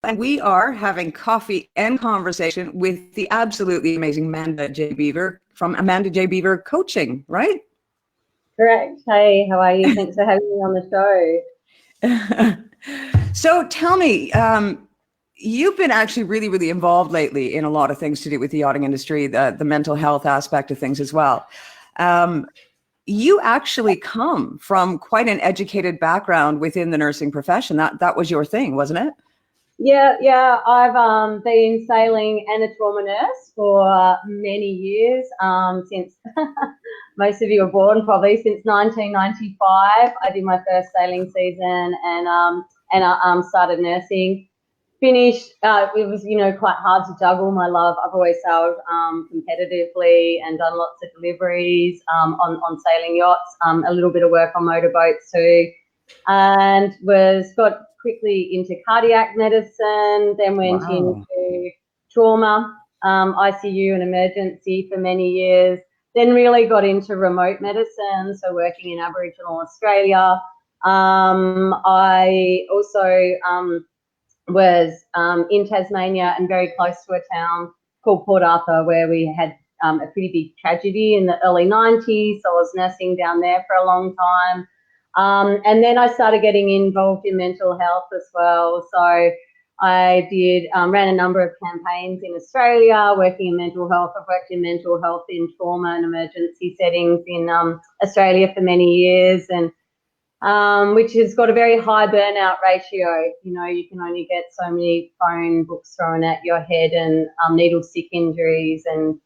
And we are having coffee and conversation with the absolutely amazing Manda J. Beaver from Amanda J. Beaver Coaching, right? Correct. Hey, how are you? Thanks for having me on the show. So tell me, you've been actually really, really involved lately in a lot of things to do with the yachting industry, the mental health aspect of things as well. You actually come from quite an educated background within the nursing profession. That was your thing, wasn't it? Yeah. I've been sailing and a trauma nurse for many years, since most of you were born, probably since 1995. I did my first sailing season and I started nursing. Finished. It was quite hard to juggle my love. I've always sailed competitively and done lots of deliveries on sailing yachts. A little bit of work on motorboats too, and got quickly into cardiac medicine, then went into trauma, ICU and emergency for many years, then really got into remote medicine, so working in Aboriginal Australia. I also was in Tasmania and very close to a town called Port Arthur where we had a pretty big tragedy in the early 90s. So I was nursing down there for a long time. And then I started getting involved in mental health as well. So I ran a number of campaigns in Australia working in mental health. I've worked in mental health in trauma and emergency settings in Australia for many years, and which has got a very high burnout ratio. You can only get so many phone books thrown at your head, and needle stick injuries and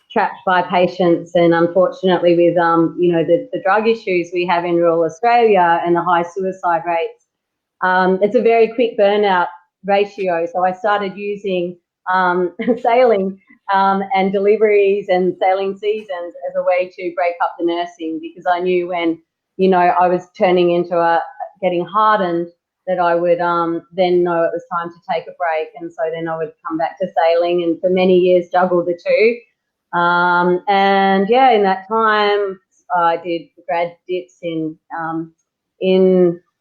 trapped by patients. And unfortunately with, the drug issues we have in rural Australia and the high suicide rates, it's a very quick burnout ratio. So I started using sailing and deliveries and sailing seasons as a way to break up the nursing, because I knew when I was turning into getting hardened, that I would then know it was time to take a break. And so then I would come back to sailing, and for many years juggled the two. And yeah, in that time I did grad dips in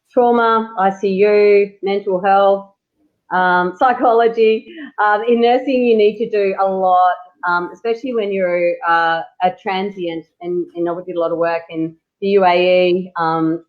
trauma, ICU, mental health, psychology. In nursing, you need to do a lot, especially when you're a transient. And I did a lot of work in the UAE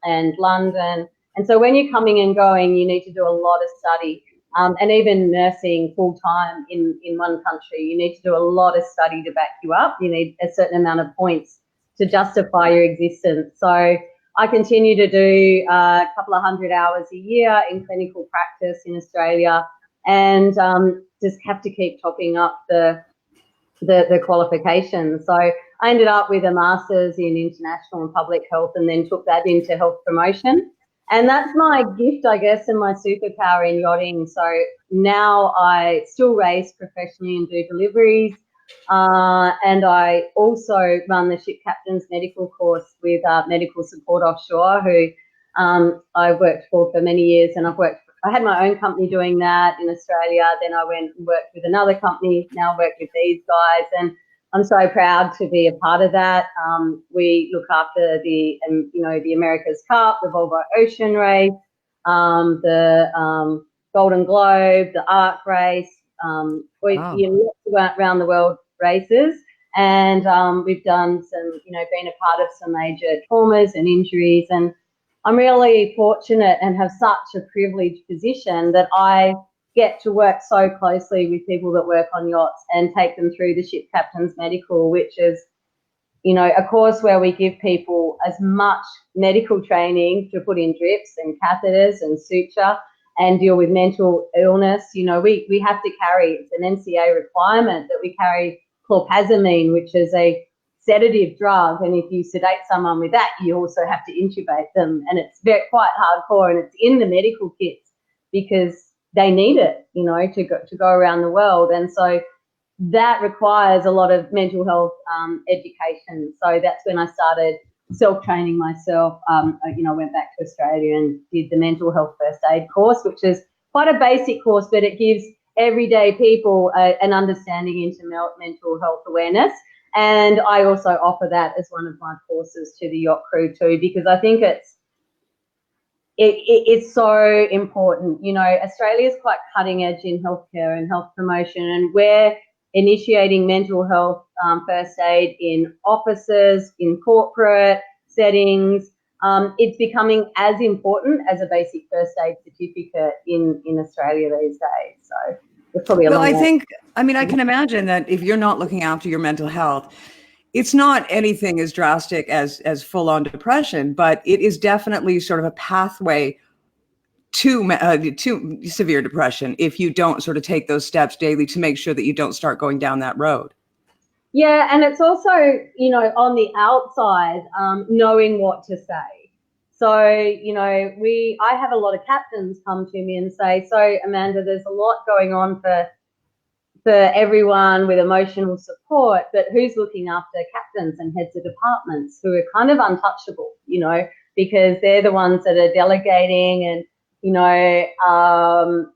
and London. And so when you're coming and going, you need to do a lot of study. And even nursing full-time in one country, you need to do a lot of study to back you up. You need a certain amount of points to justify your existence. So I continue to do a couple of 100 hours a year in clinical practice in Australia, and just have to keep topping up the qualifications. So I ended up with a master's in international and public health, and then took that into health promotion. And that's my gift, I guess, and my superpower in yachting. So now I still race professionally and do deliveries. And I also run the Ship Captain's Medical course with Medical Support Offshore, who I've worked for many years. And I had my own company doing that in Australia. Then I went and worked with another company, now work with these guys. And I'm so proud to be a part of that. We look after the America's Cup, the Volvo Ocean Race, the Golden Globe, the Arc Race. We've around the world races, and we've done some, been a part of some major traumas and injuries. And I'm really fortunate and have such a privileged position that I get to work so closely with people that work on yachts and take them through the Ship Captain's Medical, which is, a course where we give people as much medical training to put in drips and catheters and suture and deal with mental illness. We have to carry, it's an NCA requirement that we carry chlorphazamine, which is a sedative drug, and if you sedate someone with that, you also have to intubate them, and it's quite hardcore, and it's in the medical kits because they need it, to go around the world. And so that requires a lot of mental health education. So that's when I started self-training myself. I went back to Australia and did the mental health first aid course, which is quite a basic course, but it gives everyday people an understanding into mental health awareness. And I also offer that as one of my courses to the yacht crew too, because I think it's so important. You know, Australia's quite cutting edge in healthcare and health promotion, and we're initiating mental health first aid in offices, in corporate settings. It's becoming as important as a basic first aid certificate in Australia these days. So it's probably a Well, long I way. think, I mean, I can imagine that if you're not looking after your mental health, it's not anything as drastic as full-on depression, but it is definitely sort of a pathway to severe depression if you don't sort of take those steps daily to make sure that you don't start going down that road. Yeah, and it's also, you know, on the outside, knowing what to say. So, you know, I have a lot of captains come to me and say, so Amanda, there's a lot going on for everyone with emotional support, but who's looking after captains and heads of departments who are kind of untouchable, you know, because they're the ones that are delegating and, you know,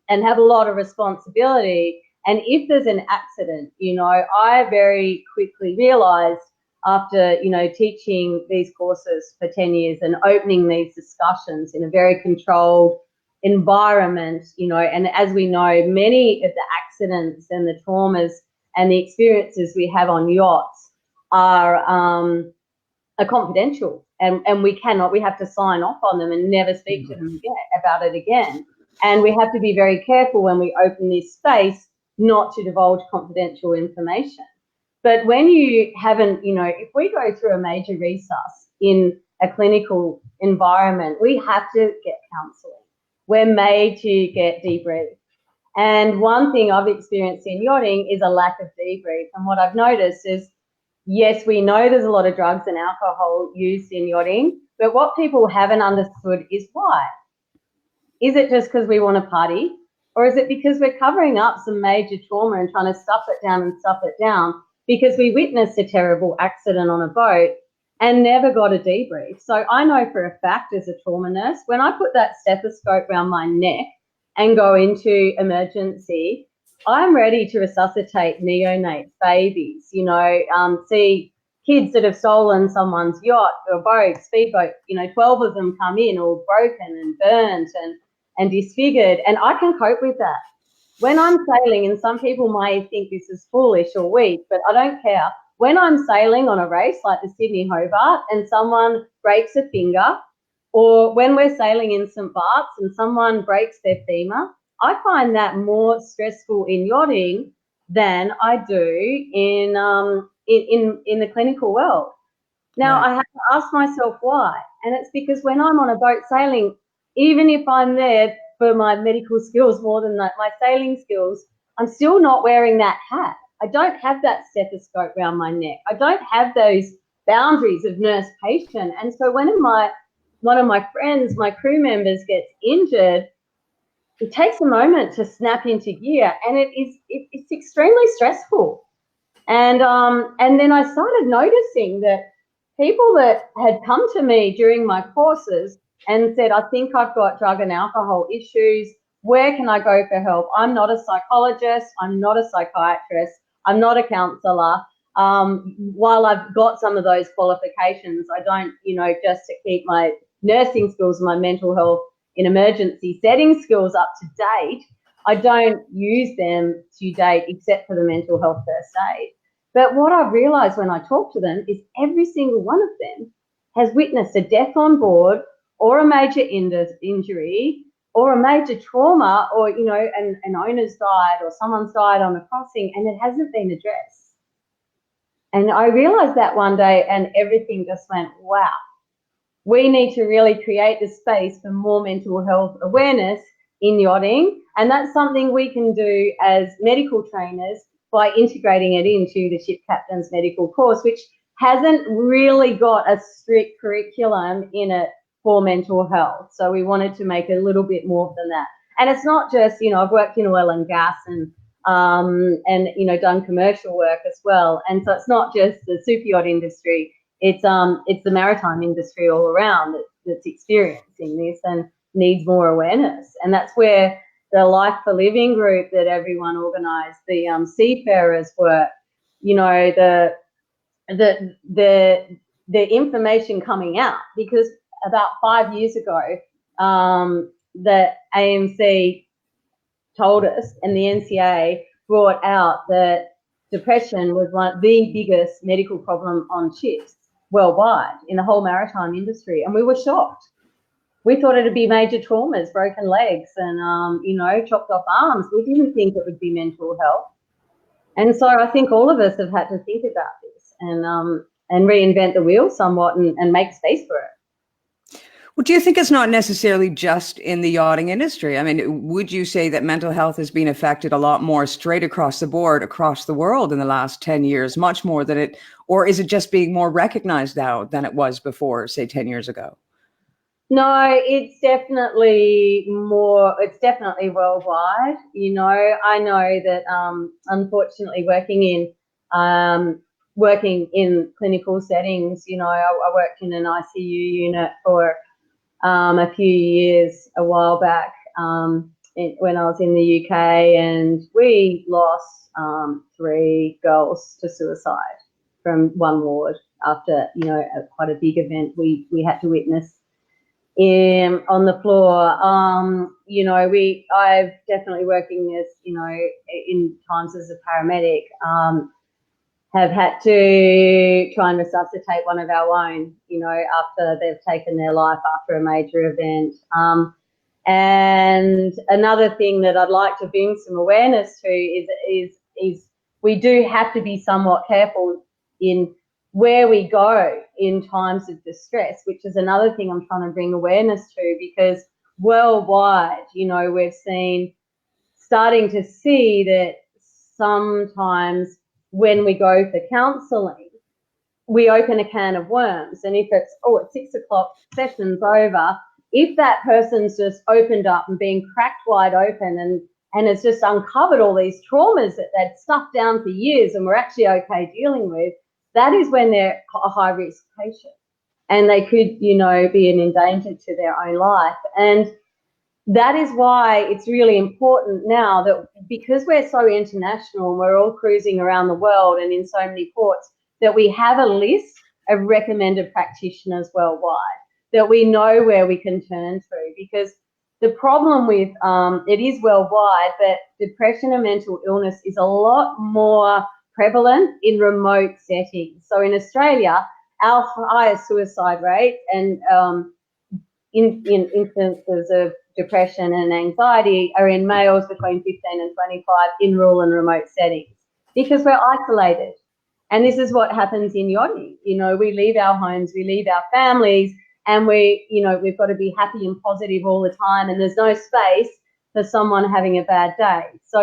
and have a lot of responsibility. And if there's an accident, you know, I very quickly realized after, you know, teaching these courses for 10 years and opening these discussions in a very controlled environment, you know, and as we know, many of the accidents and the traumas and the experiences we have on yachts are confidential, and we have to sign off on them and never speak to them again about it again. And we have to be very careful when we open this space not to divulge confidential information. But when you haven't, you know, if we go through a major resus in a clinical environment, we have to get counselling. We're made to get debriefed. And one thing I've experienced in yachting is a lack of debrief. And what I've noticed is, yes, we know there's a lot of drugs and alcohol used in yachting, but what people haven't understood is why. Is it just because we want to party? Or is it because we're covering up some major trauma and trying to stuff it down because we witnessed a terrible accident on a boat and never got a debrief? So I know for a fact as a trauma nurse, when I put that stethoscope around my neck and go into emergency, I'm ready to resuscitate neonates, babies, you know, see kids that have stolen someone's yacht or boat, speedboat, you know, 12 of them come in all broken and burnt and disfigured, and I can cope with that. When I'm sailing, and some people might think this is foolish or weak, but I don't care. When I'm sailing on a race like the Sydney Hobart and someone breaks a finger, or when we're sailing in St. Bart's and someone breaks their femur, I find that more stressful in yachting than I do in the clinical world. Now, Right. I have to ask myself why, and it's because when I'm on a boat sailing, even if I'm there for my medical skills more than my sailing skills, I'm still not wearing that hat. I don't have that stethoscope around my neck. I don't have those boundaries of nurse-patient. And so when one of my friends, my crew members, gets injured, it takes a moment to snap into gear, and it's extremely stressful. And then I started noticing that people that had come to me during my courses and said, I think I've got drug and alcohol issues. Where can I go for help? I'm not a psychologist. I'm not a psychiatrist. I'm not a counsellor. While I've got some of those qualifications, I don't, you know, just to keep my nursing skills, my mental health in emergency setting skills up to date, I don't use them to date except for the mental health first aid. But what I've realised when I talk to them is every single one of them has witnessed a death on board or a major injury or a major trauma, or, you know, an owner's died or someone's died on a crossing, and it hasn't been addressed. And I realised that one day, and everything just went, wow, we need to really create the space for more mental health awareness in yachting. And that's something we can do as medical trainers by integrating it into the ship captain's medical course, which hasn't really got a strict curriculum in it for mental health. So we wanted to make it a little bit more than that. And it's not just, you know, I've worked in oil and gas and you know, done commercial work as well. And so it's not just the super yacht industry. It's the maritime industry all around that's experiencing this and needs more awareness. And that's where the Life for Living group that everyone organised, the seafarers work, you know, the information coming out, because about 5 years ago, that AMC told us, and the NCA brought out that depression was one of the biggest medical problem on ships worldwide in the whole maritime industry, and we were shocked. We thought it'd be major traumas, broken legs, and chopped off arms. We didn't think it would be mental health, and so I think all of us have had to think about this and reinvent the wheel somewhat and make space for it. Well, do you think it's not necessarily just in the yachting industry? I mean, would you say that mental health has been affected a lot more straight across the board, across the world in the last 10 years, much more than it, or is it just being more recognized now than it was before, say, 10 years ago? No, it's definitely worldwide. I know that unfortunately working in clinical settings, I worked in an ICU unit for a few years a while back when I was in the UK, and we lost 3 girls to suicide from one ward after quite a big event we had to witness on the floor. I've definitely working as in times as a paramedic, have had to try and resuscitate one of our own, after they've taken their life after a major event. And another thing that I'd like to bring some awareness to is we do have to be somewhat careful in where we go in times of distress, which is another thing I'm trying to bring awareness to, because worldwide, we're starting to see that sometimes when we go for counselling, we open a can of worms. And if it's, at 6 o'clock, session's over, if that person's just opened up and been cracked wide open and has just uncovered all these traumas that they'd stuffed down for years and were actually okay dealing with, that is when they're a high-risk patient. And they could, be an endanger to their own life. And that is why it's really important now that, because we're so international and we're all cruising around the world and in so many ports, that we have a list of recommended practitioners worldwide, that we know where we can turn to. Because the problem with it is worldwide, but depression and mental illness is a lot more prevalent in remote settings. So in Australia, our highest suicide rate and in instances of depression and anxiety are in males between 15 and 25 in rural and remote settings, because we're isolated. And this is what happens in yachting. We leave our homes, we leave our families, and we've got to be happy and positive all the time, and there's no space for someone having a bad day. So,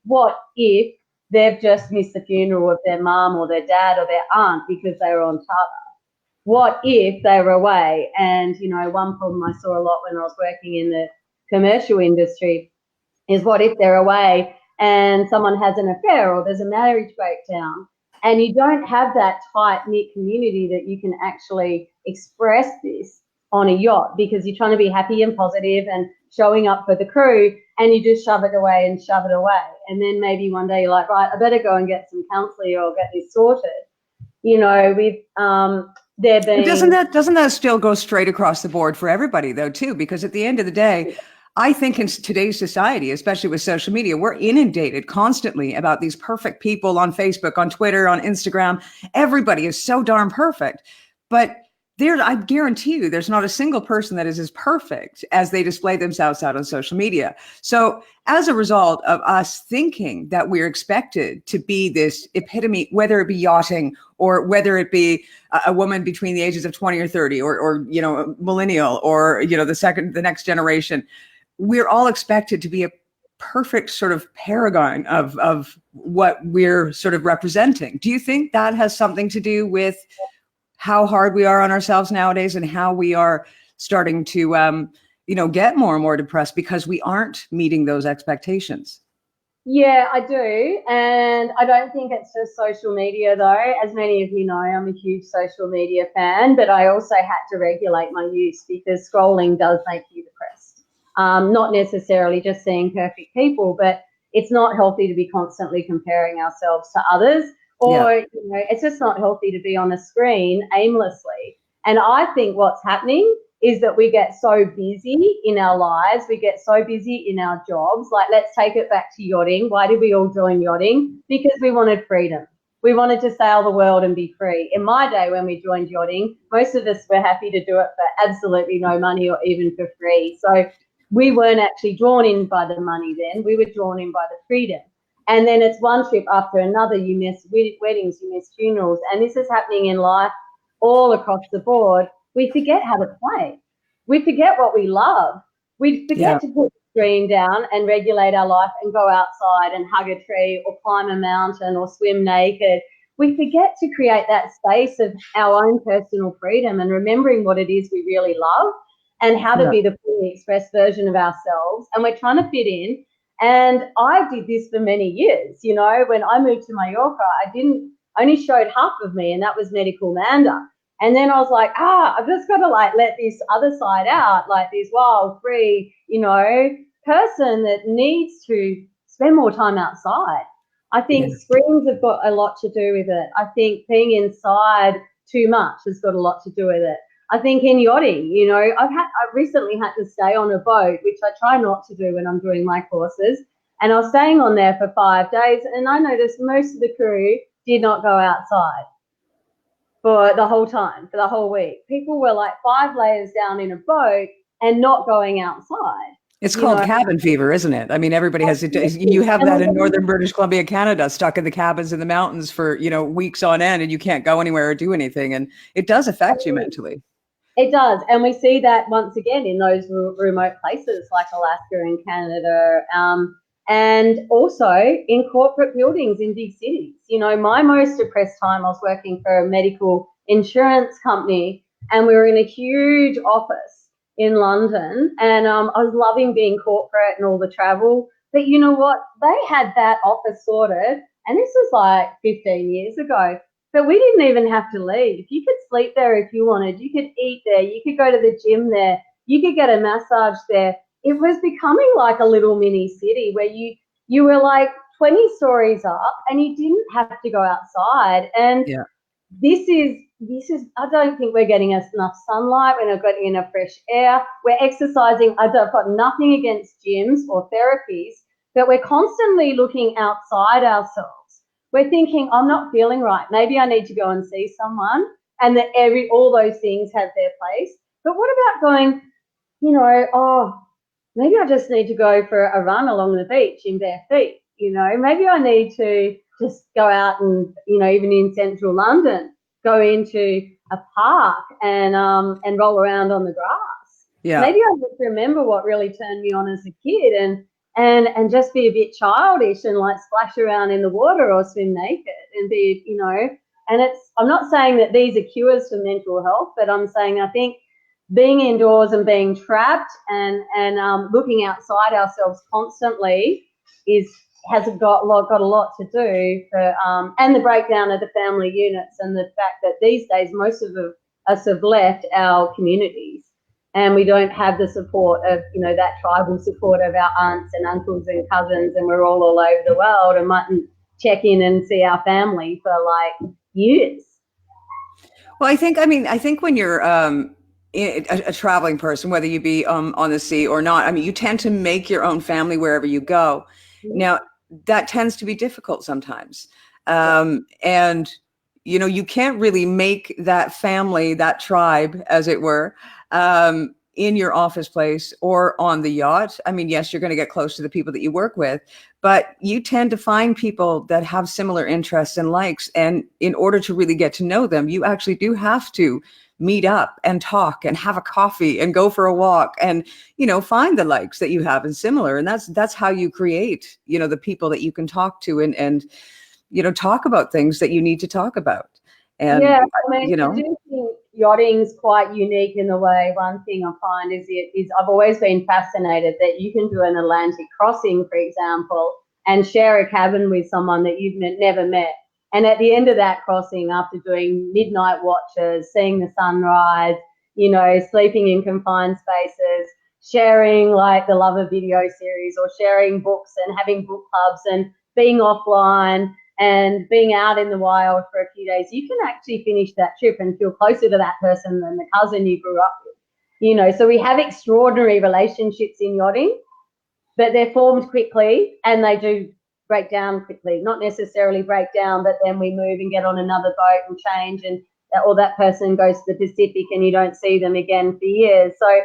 what if they've just missed the funeral of their mum or their dad or their aunt because they were on Tata? What if they were away? And, one problem I saw a lot when I was working in the commercial industry is, what if they're away and someone has an affair or there's a marriage breakdown, and you don't have that tight-knit community that you can actually express this on a yacht, because you're trying to be happy and positive and showing up for the crew, and you just shove it away. And then maybe one day you're like, right, I better go and get some counselling or get this sorted. Doesn't that still go straight across the board for everybody, though, too? Because at the end of the day, I think in today's society, especially with social media, we're inundated constantly about these perfect people on Facebook, on Twitter, on Instagram. Everybody is so darn perfect. But I guarantee you, there's not a single person that is as perfect as they display themselves out on social media. So as a result of us thinking that we're expected to be this epitome, whether it be yachting or whether it be a woman between the ages of 20 or 30 or millennial or, the next generation, we're all expected to be a perfect sort of paragon of what we're sort of representing. Do you think that has something to do with how hard we are on ourselves nowadays and how we are starting to, get more and more depressed because we aren't meeting those expectations? Yeah, I do. And I don't think it's just social media, though. As many of you know, I'm a huge social media fan, but I also had to regulate my use, because scrolling does make you depressed. Not necessarily just seeing perfect people, but it's not healthy to be constantly comparing ourselves to others. Or, it's just not healthy to be on a screen aimlessly. And I think what's happening is that we get so busy in our lives, we get so busy in our jobs. Like, let's take it back to yachting. Why did we all join yachting? Because we wanted freedom. We wanted to sail the world and be free. In my day, when we joined yachting, most of us were happy to do it for absolutely no money or even for free. So we weren't actually drawn in by the money then. We were drawn in by the freedom. And then it's one trip after another. You miss weddings, you miss funerals. And this is happening in life all across the board. We forget how to play. We forget what we love. We forget to put the screen down and regulate our life and go outside and hug a tree or climb a mountain or swim naked. We forget to create that space of our own personal freedom and remembering what it is we really love and how to be the fully expressed version of ourselves. And we're trying to fit in. And I did this for many years. You know, when I moved to Mallorca, only showed half of me, and that was medical Manda. And then I was like, I've just got to like let this other side out, like this wild, free, you know, person that needs to spend more time outside. I think screens have got a lot to do with it. I think being inside too much has got a lot to do with it. I think in yachting, you know, I've recently had to stay on a boat, which I try not to do when I'm doing my courses. And I was staying on there for 5 days, and I noticed most of the crew did not go outside for the whole time, for the whole week. People were like 5 layers down in a boat and not going outside. It's called cabin fever, isn't it? I mean, everybody has it. You have that in northern British Columbia, Canada, stuck in the cabins in the mountains for, you know, weeks on end, and you can't go anywhere or do anything. And it does affect you mentally. It does. And we see that once again in those remote places like Alaska and Canada, and also in corporate buildings in big cities. You know, my most depressed time, I was working for a medical insurance company, and we were in a huge office in London, and I was loving being corporate and all the travel. But you know what? They had that office sorted, and this was like 15 years ago. But we didn't even have to leave. You could sleep there if you wanted. You could eat there. You could go to the gym there. You could get a massage there. It was becoming like a little mini city where you were like 20 stories up and you didn't have to go outside. And this is I don't think we're getting enough sunlight. We're not getting enough fresh air. We're exercising. I've got nothing against gyms or therapies, but we're constantly looking outside ourselves. We're thinking, I'm not feeling right. Maybe I need to go and see someone, and that all those things have their place. But what about going, you know, maybe I just need to go for a run along the beach in bare feet. You know, maybe I need to just go out and, you know, even in central London, go into a park and roll around on the grass. Yeah. Maybe I need to remember what really turned me on as a kid and just be a bit childish and like splash around in the water or swim naked and be, you know, and I'm not saying that these are cures for mental health, but I'm saying I think being indoors and being trapped and looking outside ourselves constantly has got a lot to do for, and the breakdown of the family units and the fact that these days most of us have left our communities. And we don't have the support of, you know, that tribal support of our aunts and uncles and cousins, and we're all over the world and mightn't check in and see our family for like years. Well, I think when you're a traveling person, whether you be on the sea or not, I mean, you tend to make your own family wherever you go. Mm-hmm. Now, that tends to be difficult sometimes. And, you know, you can't really make that family, that tribe, as it were, in your office place or on the yacht. I mean, yes, you're going to get close to the people that you work with, but you tend to find people that have similar interests and likes. And in order to really get to know them, you actually do have to meet up and talk and have a coffee and go for a walk and, you know, find the likes that you have and similar. And that's how you create, you know, the people that you can talk to and, you know, talk about things that you need to talk about. And, yeah, I mean, you know, I do think yachting's quite unique in the way. One thing I find is I've always been fascinated that you can do an Atlantic crossing, for example, and share a cabin with someone that you've never met. And at the end of that crossing, after doing midnight watches, seeing the sunrise, you know, sleeping in confined spaces, sharing like the love of video series or sharing books and having book clubs and being offline and being out in the wild for a few days, you can actually finish that trip and feel closer to that person than the cousin you grew up with. you know, so we have extraordinary relationships in yachting, but they're formed quickly and they do break down quickly. Not necessarily break down, but then we move and get on another boat and change, and or that person goes to the Pacific and you don't see them again for years. So,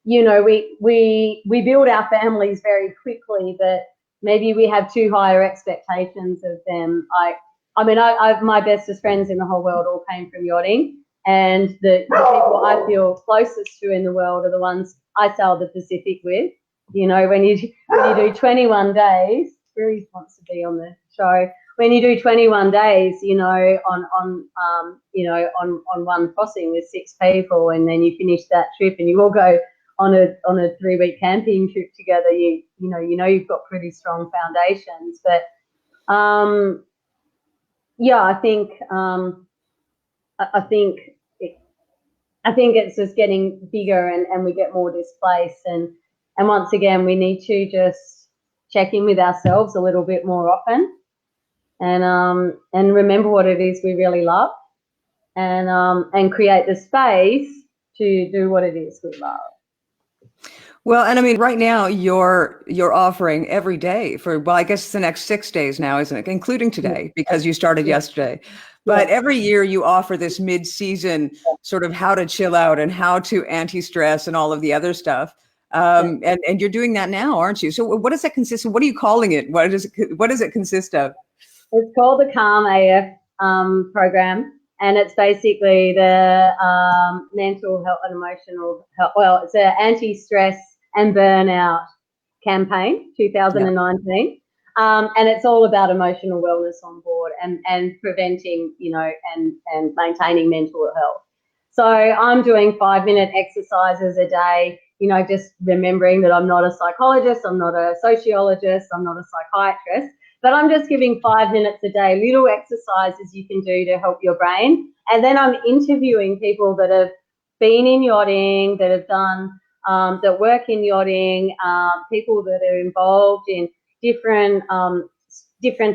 you know, we build our families very quickly, but maybe we have too higher expectations of them. I mean, my bestest friends in the whole world all came from yachting, and the people I feel closest to in the world are the ones I sail the Pacific with. You know, when you do 21 days, Bruce wants to be on the show. When you do 21 days, you know, on one crossing with 6 people, and then you finish that trip, and you all go on a 3-week camping trip together, you know you've got pretty strong foundations. But yeah, I think it's just getting bigger, and we get more displaced, and once again we need to just check in with ourselves a little bit more often, and remember what it is we really love, and create the space to do what it is we love. Well, and I mean, right now you're offering every day for, well, I guess it's the next 6 days now, isn't it? Including today, because you started yesterday. But every year you offer this mid-season sort of how to chill out and how to anti-stress and all of the other stuff. And you're doing that now, aren't you? So what does that consist of? What are you calling it? What does it consist of? It's called the Calm AF program. And it's basically the mental health and emotional health. Well, it's an anti-stress and burnout campaign, 2019. And it's all about emotional wellness on board, and preventing, you know, and maintaining mental health. So I'm doing 5-minute exercises a day, you know, just remembering that I'm not a psychologist, I'm not a sociologist, I'm not a psychiatrist, but I'm just giving 5 minutes a day, little exercises you can do to help your brain. And then I'm interviewing people that have been in yachting, that have done, that work in yachting, people that are involved in different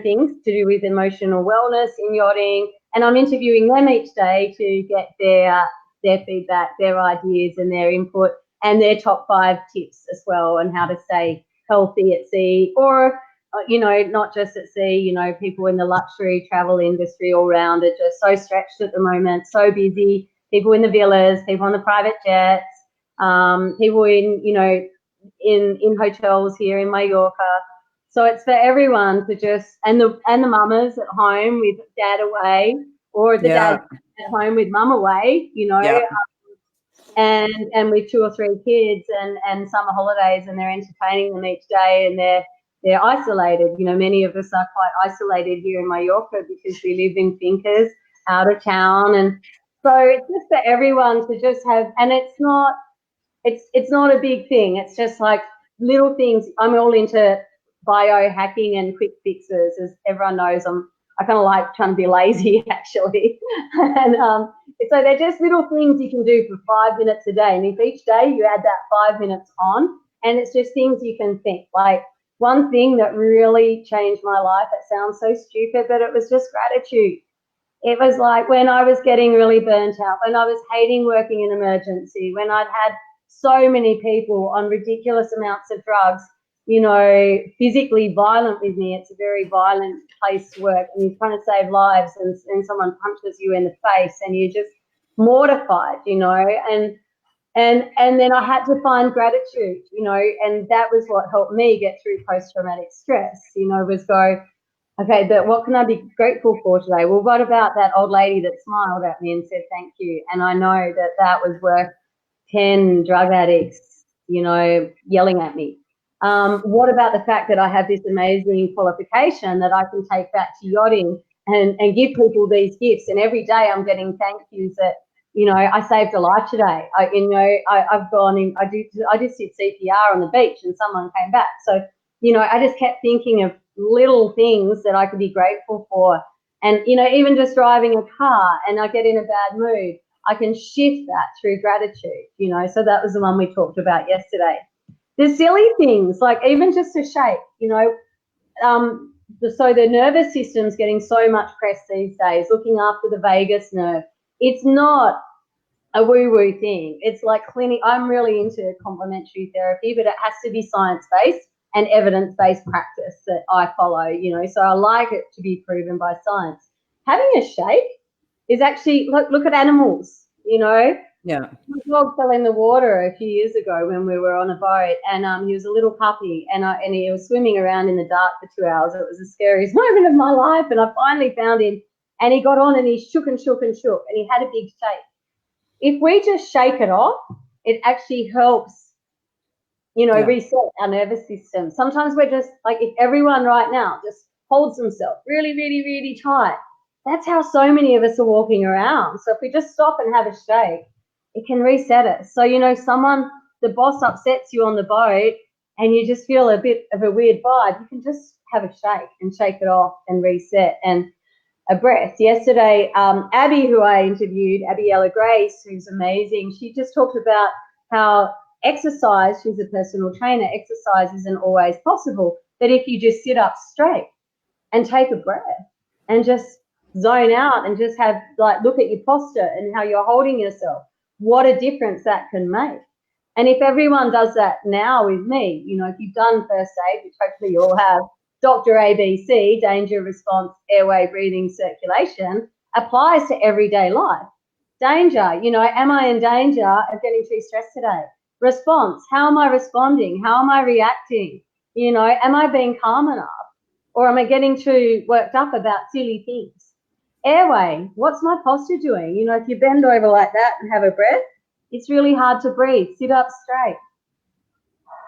things to do with emotional wellness in yachting. And I'm interviewing them each day to get their feedback, their ideas and their input, and their top 5 tips as well on how to stay healthy at sea, or you know, not just at sea. You know, people in the luxury travel industry all round are just so stretched at the moment, so busy. People in the villas, people on the private jets, people in, you know, in hotels here in Mallorca. So it's for everyone to just, and the mamas at home with dad away, or the dad at home with mum away, you know, and with 2 or 3 kids, and summer holidays, and they're entertaining them each day, and they're isolated. You know, many of us are quite isolated here in Mallorca because we live in fincas out of town, and so it's just for everyone to just have, and it's not a big thing. It's just like little things. I'm all into biohacking and quick fixes, as everyone knows. I kind of like trying to be lazy, actually, and so they're just little things you can do for 5 minutes a day, and if each day you add that 5 minutes on, and it's just things you can think. Like, one thing that really changed my life, it sounds so stupid, but it was just gratitude. It was like when I was getting really burnt out, when I was hating working in emergency, when I'd had so many people on ridiculous amounts of drugs, you know, physically violent with me. It's a very violent place to work, and you're trying to save lives, and someone punches you in the face, and you're just mortified, you know, and then I had to find gratitude, you know, and that was what helped me get through post-traumatic stress, you know, was go, okay, but what can I be grateful for today? Well, what about that old lady that smiled at me and said thank you? And I know that was worth 10 drug addicts, you know, yelling at me. What about the fact that I have this amazing qualification that I can take back to yachting and give people these gifts, and every day I'm getting thank yous that, you know, I saved a life today. I've gone in, I just did CPR on the beach and someone came back. So, you know, I just kept thinking of little things that I could be grateful for. And, you know, even just driving a car and I get in a bad mood, I can shift that through gratitude, you know. So that was the one we talked about yesterday. The silly things, like even just a shake, you know, so the nervous system's getting so much press these days, looking after the vagus nerve. It's not a woo-woo thing. It's like clinic. I'm really into complementary therapy, but it has to be science-based and evidence-based practice that I follow, you know, so I like it to be proven by science. Having a shake is actually, look at animals, you know. Yeah. My dog fell in the water a few years ago when we were on a boat, and he was a little puppy, and he was swimming around in the dark for 2 hours. It was the scariest moment of my life, and I finally found him, and he got on and he shook and shook and shook, and he had a big shake. If we just shake it off, it actually helps, you know, reset our nervous system. Sometimes we're just like, if everyone right now just holds themselves really, really, really tight, that's how so many of us are walking around. So if we just stop and have a shake, it can reset it. So, you know, the boss upsets you on the boat and you just feel a bit of a weird vibe, you can just have a shake and shake it off and reset. And a breath. Yesterday, Abby, who I interviewed, Abby Ella Grace, who's amazing, she just talked about how exercise, she's a personal trainer, exercise isn't always possible, but if you just sit up straight and take a breath and just zone out and just have, like, look at your posture and how you're holding yourself, what a difference that can make. And if everyone does that now with me, you know, if you've done first aid, which hopefully you all have, Dr. ABC, danger response, airway, breathing, circulation, applies to everyday life. Danger, you know, am I in danger of getting too stressed today? Response, how am I responding? How am I reacting? You know, am I being calm enough? Or am I getting too worked up about silly things? Airway, what's my posture doing? You know, if you bend over like that and have a breath, it's really hard to breathe. Sit up straight.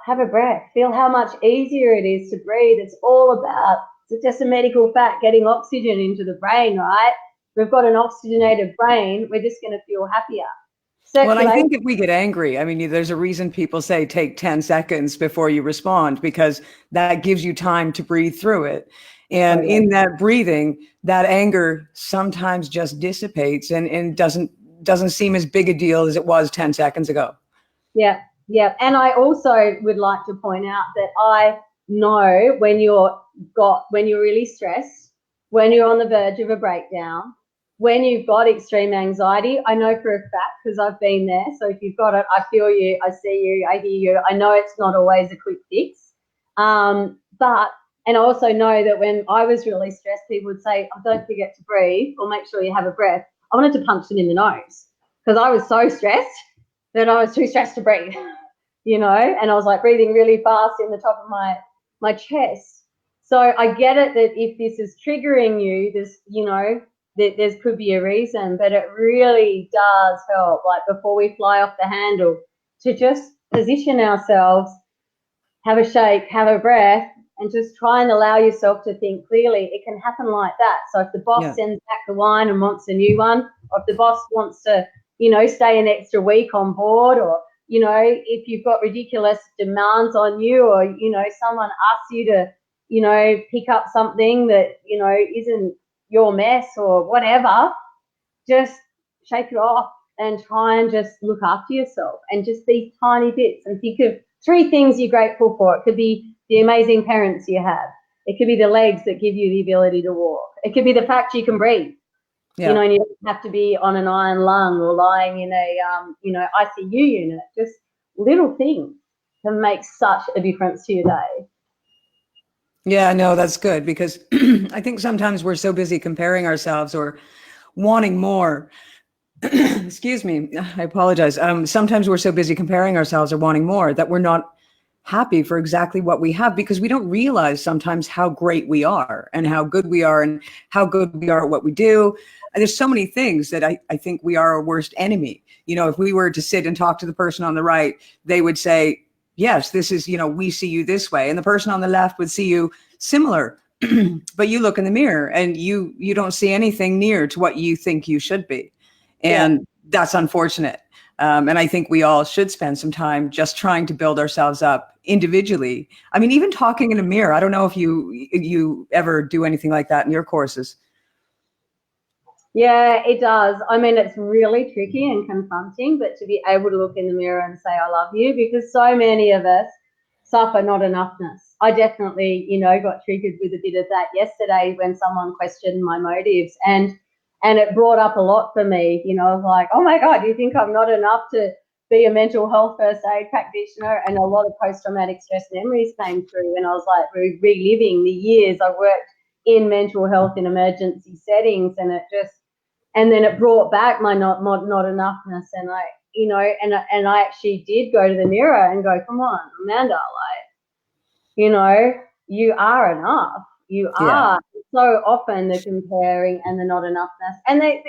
Have a breath. Feel how much easier it is to breathe. It's all about, it's just a medical fact, getting oxygen into the brain, right? We've got an oxygenated brain. We're just going to feel happier. Well, I think if we get angry, I mean, there's a reason people say take 10 seconds before you respond, because that gives you time to breathe through it. And in that breathing, that anger sometimes just dissipates and doesn't seem as big a deal as it was 10 seconds ago. Yeah. Yeah, and I also would like to point out that I know when you're really stressed, when you're on the verge of a breakdown, when you've got extreme anxiety. I know for a fact, because I've been there. So if you've got it, I feel you, I see you, I hear you. I know it's not always a quick fix, and I also know that when I was really stressed, people would say, "Oh, don't forget to breathe, or make sure you have a breath." I wanted to punch them in the nose because I was so stressed that I was too stressed to breathe. You know, and I was like breathing really fast in the top of my chest. So I get it that if this is triggering you, this, you know, that there could be a reason, but it really does help, like before we fly off the handle, to just position ourselves, have a shake, have a breath, and just try and allow yourself to think clearly. It can happen like that. So if the boss sends back the wine and wants a new one, or if the boss wants to, you know, stay an extra week on board, or, you know, if you've got ridiculous demands on you, or, you know, someone asks you to, you know, pick up something that, you know, isn't your mess or whatever, just shake it off and try and just look after yourself, and just these tiny bits, and think of 3 things you're grateful for. It could be the amazing parents you have. It could be the legs that give you the ability to walk. It could be the fact you can breathe. You know, and you don't have to be on an iron lung or lying in a, you know, ICU unit. Just little things can make such a difference to your day. Yeah, no, that's good, because I think sometimes we're so busy comparing ourselves or wanting more. Excuse me, I apologize. Sometimes we're so busy comparing ourselves or wanting more that we're not happy for exactly what we have, because we don't realize sometimes how great we are and how good we are and how good we are at what we do. And there's so many things that I think we are our worst enemy. You know, if we were to sit and talk to the person on the right, they would say, yes, this is, you know, we see you this way. And the person on the left would see you similar. But you look in the mirror and you don't see anything near to what you think you should be. And that's unfortunate. And I think we all should spend some time just trying to build ourselves up individually. I mean, even talking in a mirror. I don't know if you ever do anything like that in your courses. Yeah, it does. I mean, it's really tricky and confronting, but to be able to look in the mirror and say, I love you, because so many of us suffer not enoughness. I definitely, you know, got triggered with a bit of that yesterday when someone questioned my motives. And And it brought up a lot for me. You know, I was like, oh my God, you think I'm not enough to be a mental health first aid practitioner? And a lot of post-traumatic stress memories came through, and I was like reliving the years I worked in mental health in emergency settings, and then it brought back my not enoughness, and I actually did go to the mirror and go, come on, Amanda, like, you are enough. You are. So often the comparing and the not enoughness, and they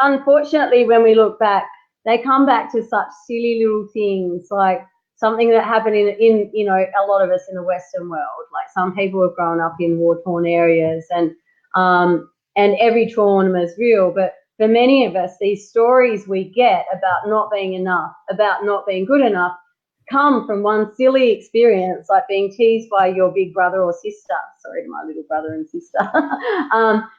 unfortunately, when we look back, they come back to such silly little things, like something that happened in a lot of us in the Western world. Like, some people have grown up in war-torn areas, and every trauma is real. But for many of us, these stories we get about not being enough, about not being good enough, come from one silly experience, like being teased by your big brother or sister. Sorry to my little brother and sister.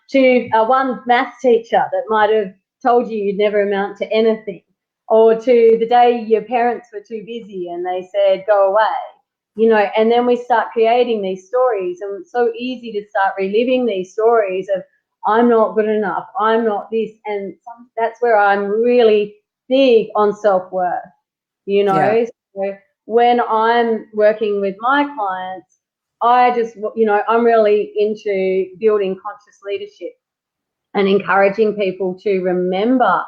To one maths teacher that might have told you you'd never amount to anything, or to the day your parents were too busy and they said, go away, and then we start creating these stories, and it's so easy to start reliving these stories of, I'm not good enough, I'm not this, and that's where I'm really big on self-worth, So when I'm working with my clients, I'm really into building conscious leadership and encouraging people to remember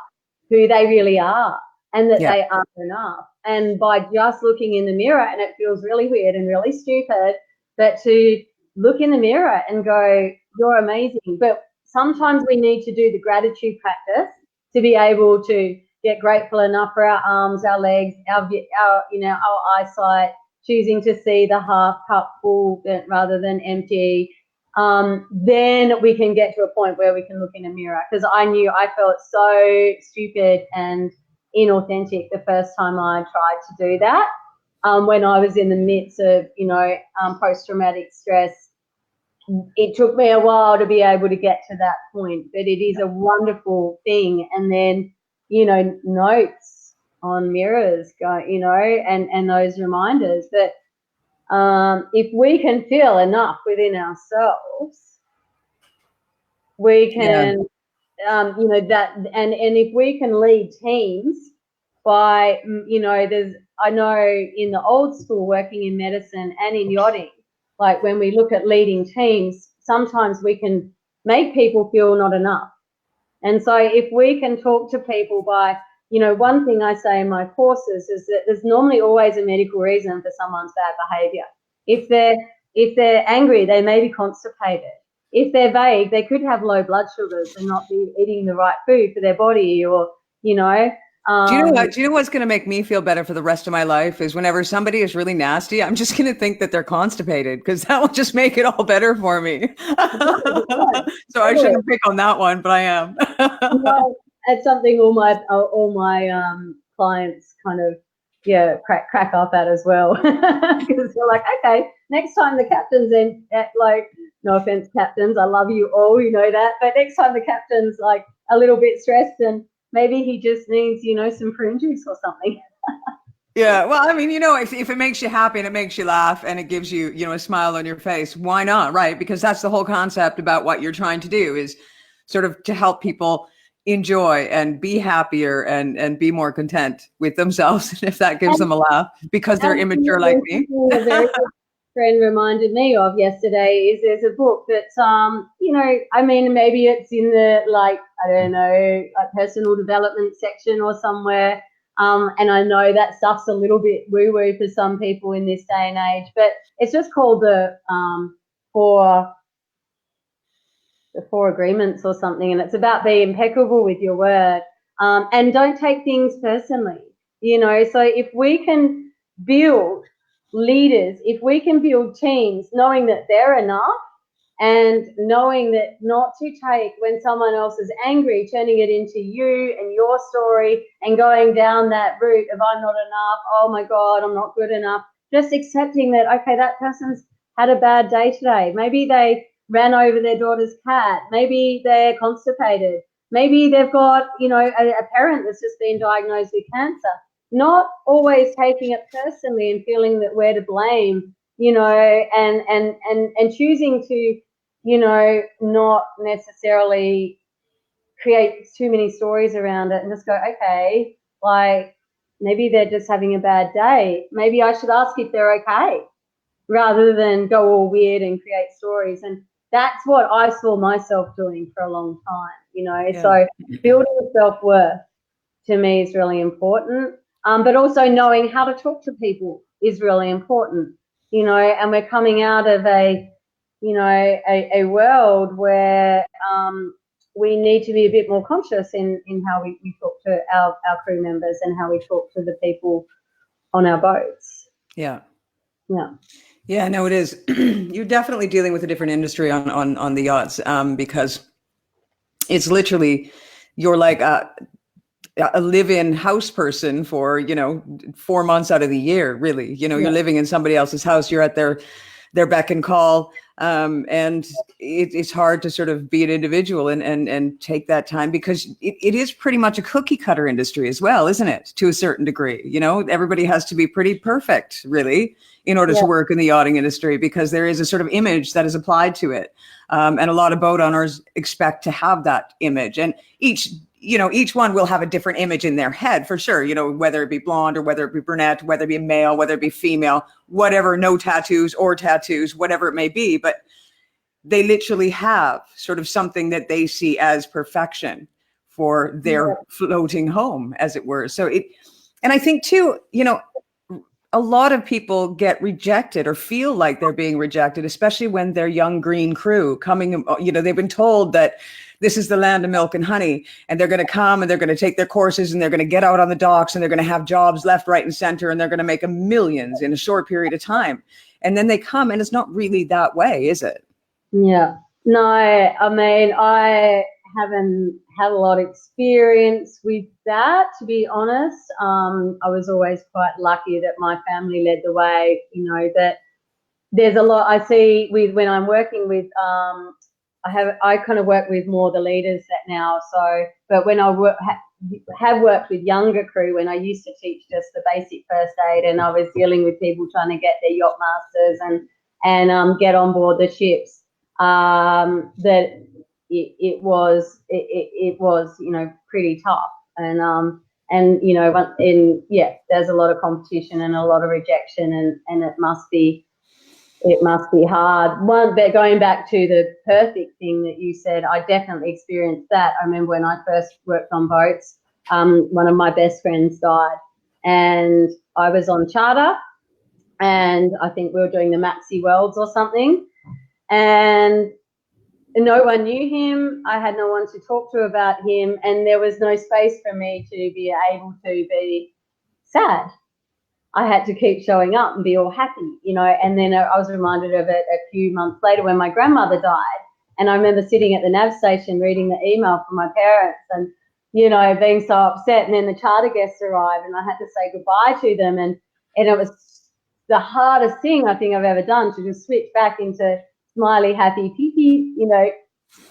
who they really are, and that they are enough. And by just looking in the mirror, and it feels really weird and really stupid, but to look in the mirror and go, you're amazing. But sometimes we need to do the gratitude practice to be able to get grateful enough for our arms, our legs, our eyesight, choosing to see the half cup full rather than empty. Then we can get to a point where we can look in a mirror, because I felt so stupid and inauthentic the first time I tried to do that, when I was in the midst of post-traumatic stress. It took me a while to be able to get to that point, but it is a wonderful thing. And then notes on mirrors go, and those reminders that if we can feel enough within ourselves, we can, and if we can lead teams by, I know in the old school, working in medicine and in yachting, like when we look at leading teams, sometimes we can make people feel not enough. And so if we can talk to people by, one thing I say in my courses is that there's normally always a medical reason for someone's bad behavior. If they're angry, they may be constipated. If they're vague, they could have low blood sugars and not be eating the right food for their body, or, Do you know what? Do you know what's going to make me feel better for the rest of my life is whenever somebody is really nasty, I'm just going to think that they're constipated, because that will just make it all better for me. So I shouldn't pick on that one, but I am. It's something all my clients kind of crack up at as well, because they're like, okay, next time the captain's in, like, no offense, captains, I love you all, you know that, but next time the captain's like a little bit stressed, and maybe he just needs, some prune juice or something. Yeah, well, I mean, if it makes you happy and it makes you laugh and it gives you, a smile on your face, why not, right? Because that's the whole concept about what you're trying to do, is sort of to help people enjoy and be happier and be more content with themselves, and if that gives them a laugh, because they're immature like me. A very good friend reminded me of yesterday is there's a book that's maybe it's in the, like, I don't know, like personal development section or somewhere, and I know that stuff's a little bit woo-woo for some people in this day and age, but it's just called the four agreements or something, and it's about being impeccable with your word, and don't take things personally, so if we can build leaders, if we can build teams knowing that they're enough, and knowing that not to take when someone else is angry, turning it into you and your story and going down that route of, I'm not enough, oh my God, I'm not good enough, just accepting that, okay, that person's had a bad day today. Maybe they ran over their daughter's cat. Maybe they're constipated. Maybe they've got, a parent that's just been diagnosed with cancer. Not always taking it personally and feeling that we're to blame, and choosing to, not necessarily create too many stories around it and just go, okay, like maybe they're just having a bad day. Maybe I should ask if they're okay rather than go all weird and create stories. And that's what I saw myself doing for a long time, you know. Yeah. So building self-worth to me is really important. But also knowing how to talk to people is really important, you know, and we're coming out of a world where we need to be a bit more conscious in how we talk to our crew members and how we talk to the people on our boats. Yeah. Yeah. Yeah, no, it is. You're definitely dealing with a different industry on the yachts, because it's literally, you're like a live-in house person for, 4 months out of the year, really. You're living in somebody else's house. You're at their beck and call. And it's hard to sort of be an individual and take that time, because it is pretty much a cookie cutter industry as well, isn't it? To a certain degree, everybody has to be pretty perfect, really, in order to work in the yachting industry, because there is a sort of image that is applied to it. And a lot of boat owners expect to have that image, and each one will have a different image in their head, for sure, whether it be blonde or whether it be brunette, whether it be male, whether it be female, whatever, no tattoos or tattoos, whatever it may be. But they literally have sort of something that they see as perfection for their floating home, as it were. So and I think too, a lot of people get rejected or feel like they're being rejected, especially when they're young green crew coming, they've been told that this is the land of milk and honey, and they're going to come and they're going to take their courses and they're going to get out on the docks and they're going to have jobs left, right, and center, and they're going to make millions in a short period of time. And then they come and it's not really that way, is it? Yeah. No, I mean, I haven't had a lot of experience with that, to be honest. I was always quite lucky that my family led the way, that there's a lot I see with when I'm working with, I kind of work with more the leaders that now. So, but when I have worked with younger crew, when I used to teach just the basic first aid, and I was dealing with people trying to get their yacht masters and get on board the ships, that it was pretty tough, and there's a lot of competition and a lot of rejection, and it must be hard. But going back to the perfect thing that you said, I definitely experienced that. I remember when I first worked on boats, one of my best friends died, and I was on charter, and I think we were doing the Maxi Worlds or something, and no one knew him. I had no one to talk to about him, and there was no space for me to be able to be sad. I had to keep showing up and be all happy, and then I was reminded of it a few months later when my grandmother died, and I remember sitting at the nav station reading the email from my parents and, being so upset, and then the charter guests arrived and I had to say goodbye to them, and it was the hardest thing I think I've ever done, to just switch back into smiley, happy, peepee,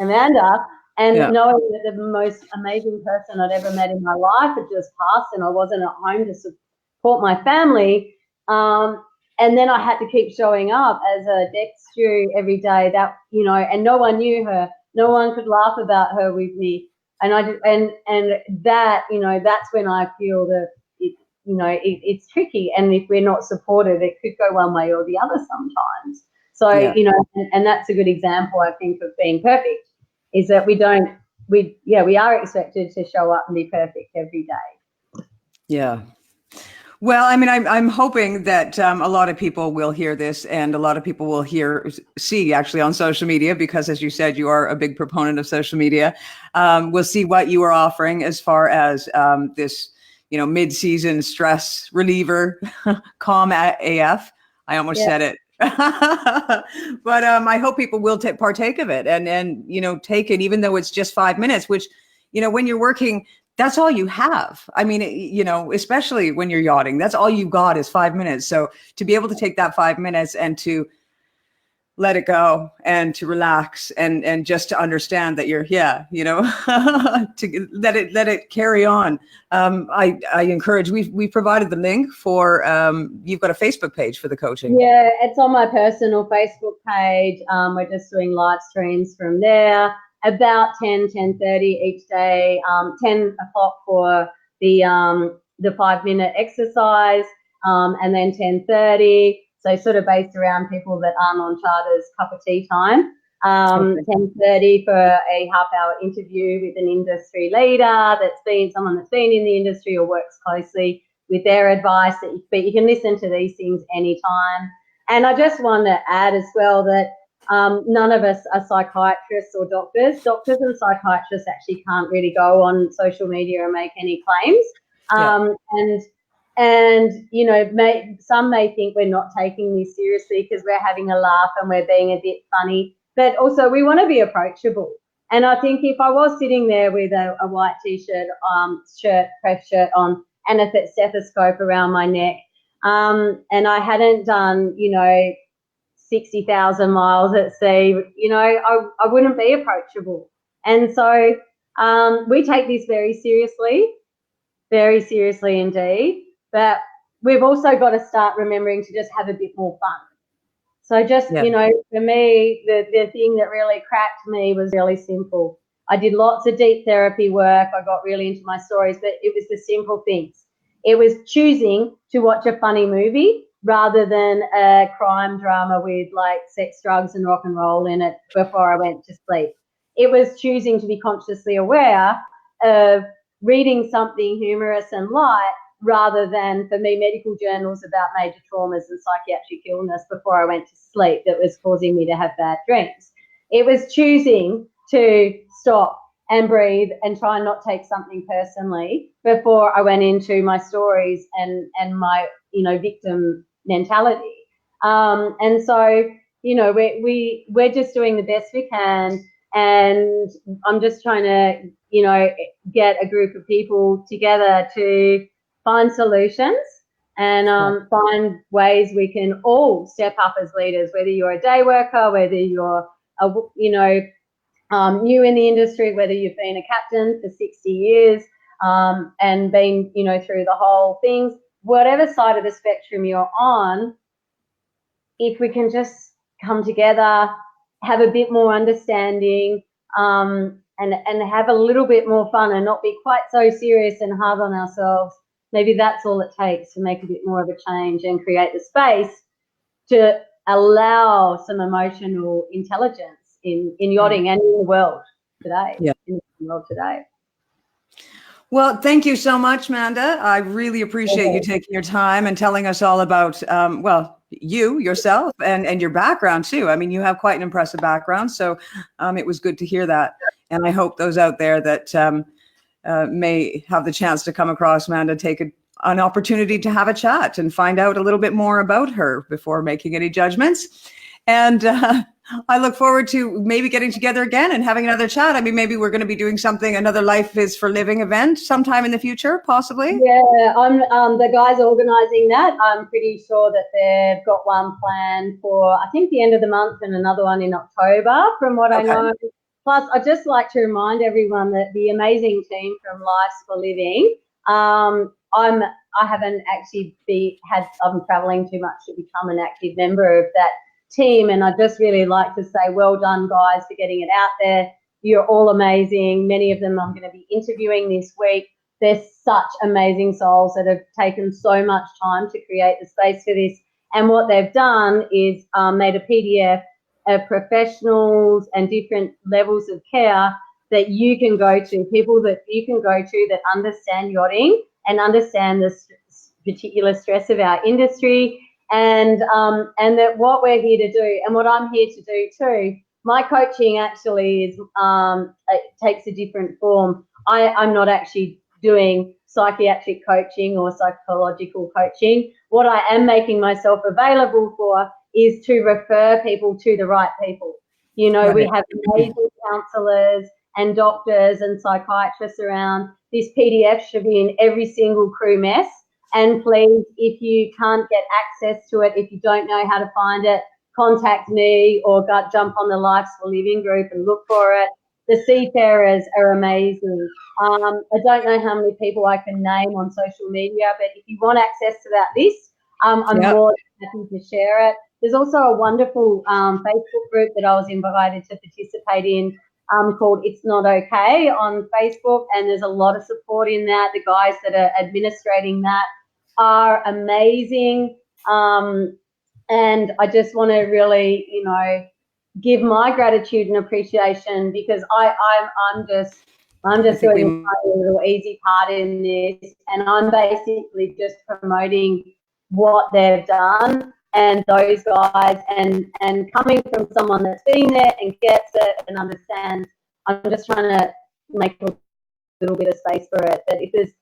Amanda, and knowing that the most amazing person I'd ever met in my life had just passed, and I wasn't at home to support my family, and then I had to keep showing up as a deck stew every day. That and no one knew her, no one could laugh about her with me, and that that's when I feel that it's tricky, and if we're not supported, it could go one way or the other sometimes. So and that's a good example, I think, of being perfect, is that we are expected to show up and be perfect every day. Yeah. Well, I mean, I'm hoping that a lot of people will hear this, and a lot of people will see actually on social media, because as you said, you are a big proponent of social media. We'll see what you are offering as far as this, mid-season stress reliever, calm AF. I almost said it. But I hope people will partake of it and take it, even though it's just 5 minutes, which, when you're working, that's all you have. I mean, especially when you're yachting, that's all you've got is 5 minutes. So to be able to take that 5 minutes and to let it go and to relax and just to understand that you're, to let it carry on. I encourage, we provided the link for, you've got a Facebook page for the coaching. Yeah, it's on my personal Facebook page. We're just doing live streams from there. about 10:30 each day, 10 o'clock for the 5-minute exercise, and then 10:30. So sort of based around people that aren't on charter's cup of tea time. 10:30 for a half-hour interview with an industry leader someone that's been in the industry or works closely with their advice. But you can listen to these things anytime. And I just want to add as well that none of us are psychiatrists or doctors. Doctors and psychiatrists actually can't really go on social media and make any claims. And you know, some may think we're not taking this seriously because we're having a laugh and we're being a bit funny. But also we want to be approachable. And I think if I was sitting there with a white T-shirt, press shirt on, and a stethoscope around my neck, and I hadn't done, you know, 60,000 miles at sea, you know, I wouldn't be approachable. And so we take this very seriously indeed. But we've also got to start remembering to just have a bit more fun. So just, you know, for me, the thing that really cracked me was really simple. I did lots of deep therapy work. I got really into my stories, but it was the simple things. It was choosing to watch a funny movie rather than a crime drama with like sex, drugs and rock and roll in it before I went to sleep. It was choosing to be consciously aware of reading something humorous and light rather than, for me, medical journals about major traumas and psychiatric illness before I went to sleep that was causing me to have bad dreams. It was choosing to stop and breathe and try and not take something personally before I went into my stories and my, you know, victim mentality. And so, you know, we're just doing the best we can, and I'm just trying to, you know, get a group of people together to find solutions and find ways we can all step up as leaders, whether you're a day worker, whether you're, you know, new in the industry, whether you've been a captain for 60 years and been, you know, through the whole things, whatever side of the spectrum you're on, if we can just come together, have a bit more understanding and have a little bit more fun and not be quite so serious and hard on ourselves, maybe that's all it takes to make a bit more of a change and create the space to allow some emotional intelligence in yachting and in the world today. In the world today. Well, thank you so much, Manda. I really appreciate you taking your time and telling us all about, well, yourself and your background too. I mean, you have quite an impressive background, so it was good to hear that. And I hope those out there that may have the chance to come across Manda take an opportunity to have a chat and find out a little bit more about her before making any judgments. And I look forward to maybe getting together again and having another chat. I mean, maybe we're going to be doing another Life is for Living event sometime in the future, possibly. Yeah, I'm the guys organising that. I'm pretty sure that they've got one planned for, I think, the end of the month and another one in October, from what I know. Plus, I'd just like to remind everyone that the amazing team from Life for Living, I haven't actually I'm travelling too much to become an active member of that team, and I'd just really like to say well done, guys, for getting it out there. You're all amazing. Many of them I'm going to be interviewing this week. They're such amazing souls that have taken so much time to create the space for this, and what they've done is made a PDF of professionals and different levels of care that you can go to, people that you can go to that understand yachting and understand the particular stress of our industry, and that what we're here to do and what I'm here to do too. My coaching actually is it takes a different form. I'm not actually doing psychiatric coaching or psychological coaching. What I am making myself available for is to refer people to the right people. You know, we have amazing counsellors and doctors and psychiatrists around. This PDF should be in every single crew mess. And please, if you can't get access to it, if you don't know how to find it, contact me or jump on the Lives for Living group and look for it. The seafarers are amazing. I don't know how many people I can name on social media, but if you want access to that list, I'm more than happy to share it. There's also a wonderful Facebook group that I was invited to participate in called It's Not Okay on Facebook, and there's a lot of support in that. The guys that are administrating that are amazing. And I just want to really, give my gratitude and appreciation, because I'm just doing a little easy part in this, and I'm basically just promoting what they've done and those guys, and coming from someone that's been there and gets it and understands. I'm just trying to make a little bit of space for it. But if there's,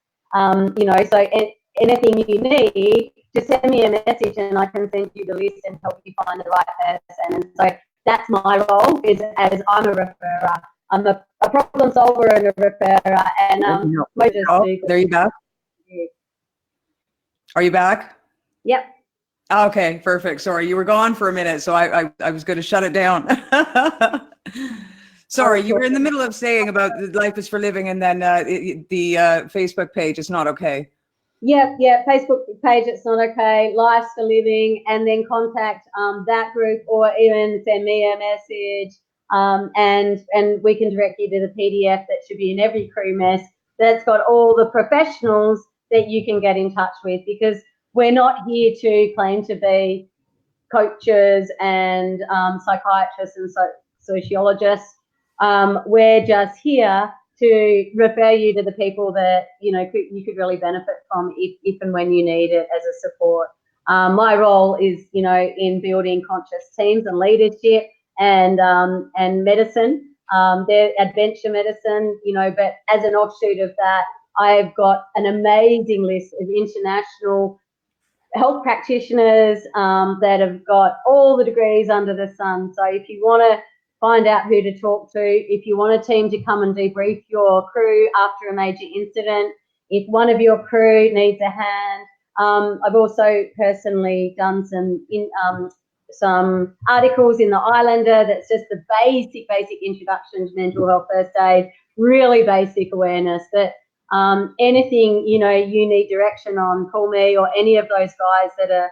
so anything you need, just send me a message and I can send you the list and help you find the right person. And so that's my role, is as I'm a referrer. I'm a problem solver and a referrer. And there you go. Are you back? Yep. Okay, perfect. Sorry, you were gone for a minute, so I was going to shut it down. Sorry, you were in the middle of saying about Life is for Living, and then the Facebook page, It's Not Okay. Yeah, Facebook page, It's Not Okay, Life's for Living, and then contact that group, or even send me a message, and we can direct you to the PDF that should be in every crew mess that's got all the professionals that you can get in touch with, because we're not here to claim to be coaches and psychiatrists and sociologists. We're just here to refer you to the people that you could really benefit from if and when you need it as a support. My role is in building conscious teams and leadership and medicine. They're adventure medicine, but as an offshoot of that, I've got an amazing list of international health practitioners that have got all the degrees under the sun. So if you want to find out who to talk to, if you want a team to come and debrief your crew after a major incident, if one of your crew needs a hand. I've also personally done some articles in the Islander that's just the basic introduction to mental health first aid, really basic awareness. But anything you need direction on, call me or any of those guys that are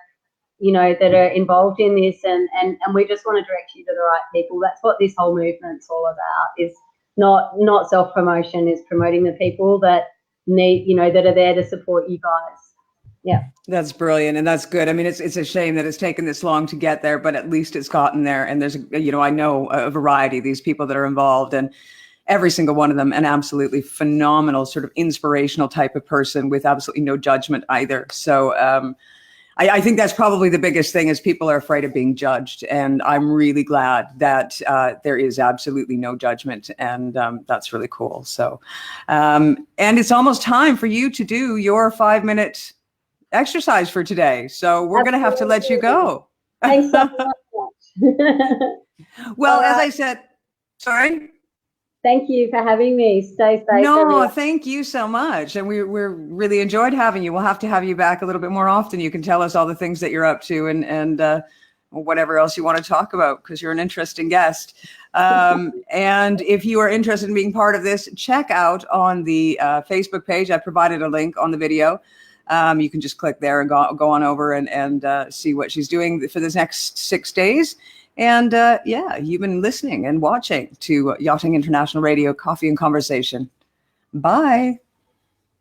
involved in this, and we just want to direct you to the right people. That's what this whole movement's all about, is not self-promotion, is promoting the people that need, that are there to support you guys. Yeah. That's brilliant. And that's good. I mean, it's a shame that it's taken this long to get there, but at least it's gotten there. And there's, I know a variety of these people that are involved, and every single one of them an absolutely phenomenal sort of inspirational type of person with absolutely no judgment either. So I think that's probably the biggest thing, is people are afraid of being judged. And I'm really glad that there is absolutely no judgment. And that's really cool. So, and it's almost time for you to do your 5-minute exercise for today. So we're going to have to let you go. Thanks so much. Well, as I said, sorry. Thank you for having me. Stay safe. No, everyone. thank you so much. And we're really enjoyed having you. We'll have to have you back a little bit more often. You can tell us all the things that you're up to, and whatever else you want to talk about, because you're an interesting guest. And if you are interested in being part of this, check out on the Facebook page. I provided a link on the video. You can just click there and go on over and see what she's doing for this next 6 days. And you've been listening and watching to Yachting International Radio, Coffee and Conversation. Bye.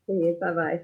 See you. Bye-bye.